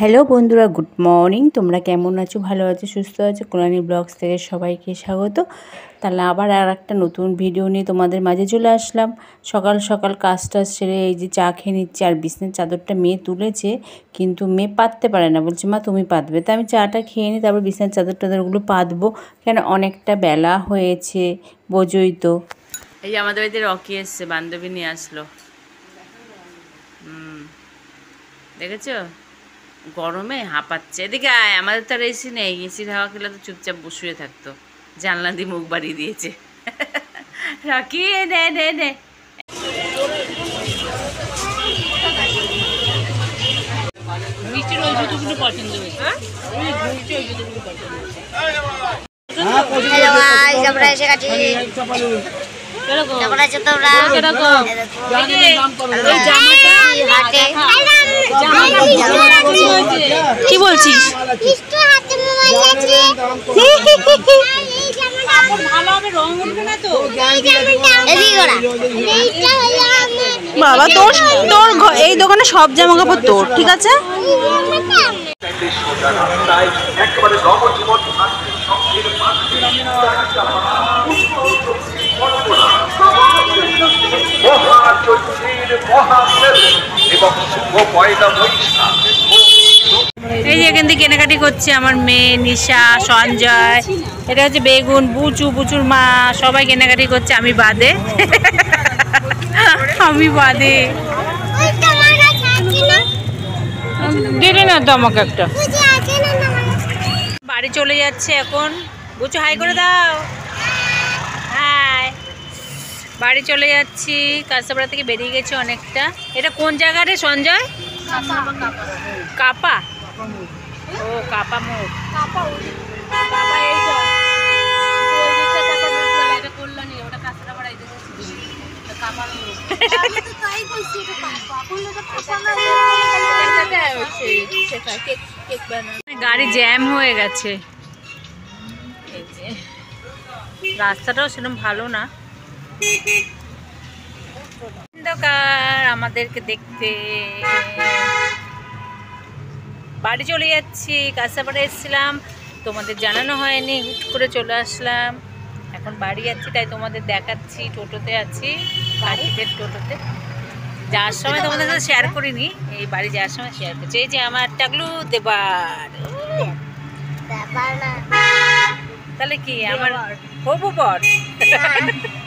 Hello বন্ধুরা, good morning. তোমরা কেমন আছো? ভালো আছো, সুস্থ আছো? কল্যাণী ব্লগস থেকে সবাইকে স্বাগত। তাহলে আবার আর একটা নতুন ভিডিও নিয়ে তোমাদের মাঝে চলে আসলাম। সকাল সকাল কাজটা সেরে এই যে চা খেয়ে নিচ্ছি। আর বিছানার চাদরটা মেয়ে তুলেছে, কিন্তু মেয়ে পাততে পারে না, বলছে মা তুমি পাতবে। তা আমি চাটা খেয়ে নিই, তারপর বিছানার চাদর টাদরগুলো পাতবো, কেন অনেকটা বেলা হয়েছে, বোঝোই তো। এই যে আমাদের বাড়িতে রকি এসছে, বান্ধবী নিয়ে আসলো। দেখেছো, গরমে হাঁপাচ্ছে। এদিকে আয়, আমাদের তো আর এসি নেই। এসির হাওয়া খেলে তো চুপচাপ বসুয়ে থাকতো। জানলা দিয়ে মুখ বাড়িয়ে দিয়েছে। রকি নে নে নে। মিষ্টির ওই জুতোগুলো পছন্দ হয়েছে। হ্যালো গাইস, আমরা এসে গেছি। কেমন আছো তোমরা? কি বলছিস? বাবা তোর এই দোকানে সব জামা কাপড় তোর, ঠিক আছে? এই যে এখান থেকে কেনাকাটি করছে আমার মেয়ে, নিশা, সঞ্জয়। এটা হচ্ছে বেগুন, বুচুর মা, সবাই কেনাকাটি করছে, আমি বাদে। আমি বাদে। দিলি না তো আমাকে একটা। বাড়ি চলে যাচ্ছে এখন। বুচু হাই করে দাও। হাই। বাড়ি চলে যাচ্ছি, কাঁচাপাড়া থেকে বেরিয়ে গেছি অনেকটা। এটা কোন জায়গা রে সঞ্জয়? কাপা। ও কাপা মোড়। গাড়ি জ্যাম হয়ে গেছে। রাস্তাটাও সেরকম ভালো না। আমাদেরকে দেখতে বাড়ি চলে যাচ্ছি। কাঁচাপাড়া এসেছিলাম, তোমাদের জানানো হয়নি, হুট করে চলে আসলাম। এখন বাড়ি যাচ্ছি, তাই তোমাদের দেখাচ্ছি। টোটোতে আছি, কাকিদের টোটোতে। যাওয়ার সময় তোমাদের সাথে শেয়ার করিনি, এই বাড়ি যাওয়ার সময় শেয়ার করছি। এই যে আমার টাকলু দেবার। তাহলে কি আমার হবু বর।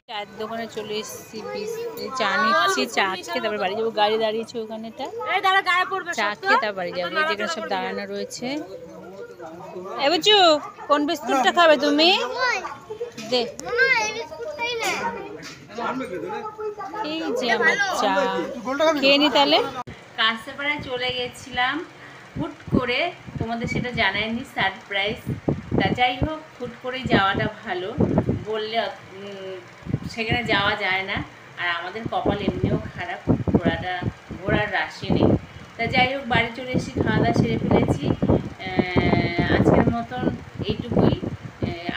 চায়ের দোকানে চলে এসেছি, চা নিচ্ছি। চা খেয়ে তারপর বাড়ি যাবো। গাড়ি দাঁড়িয়েছে ওখানেটা, চা খেয়ে তারপর বাড়ি যাবো। এই যেখানে সব দাঁড়ানো রয়েছে। এ বুঝু, কোন বিস্কুটটা খাবে তুমি? দে। এই যে আমার চা খেয়ে নি। তাহলে কাঁচাপাড়ায় চলে গেছিলাম হুট করে, তোমাদের সেটা জানায়নি, সারপ্রাইজ। তা যাই হোক, হুট করেই যাওয়াটা ভালো, বললে সেখানে যাওয়া যায় না। আর আমাদের কপাল এমনিও খারাপ, ঘোরার রাশি নেই। তা যাই হোক, বাড়ি চলে এসেছি, খাওয়া দাওয়া সেরে ফেলেছি। আজকের মতন এইটুকুই।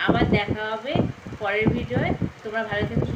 আবার দেখা হবে পরের ভিডিওয়। তোমরা ভালো থেকো,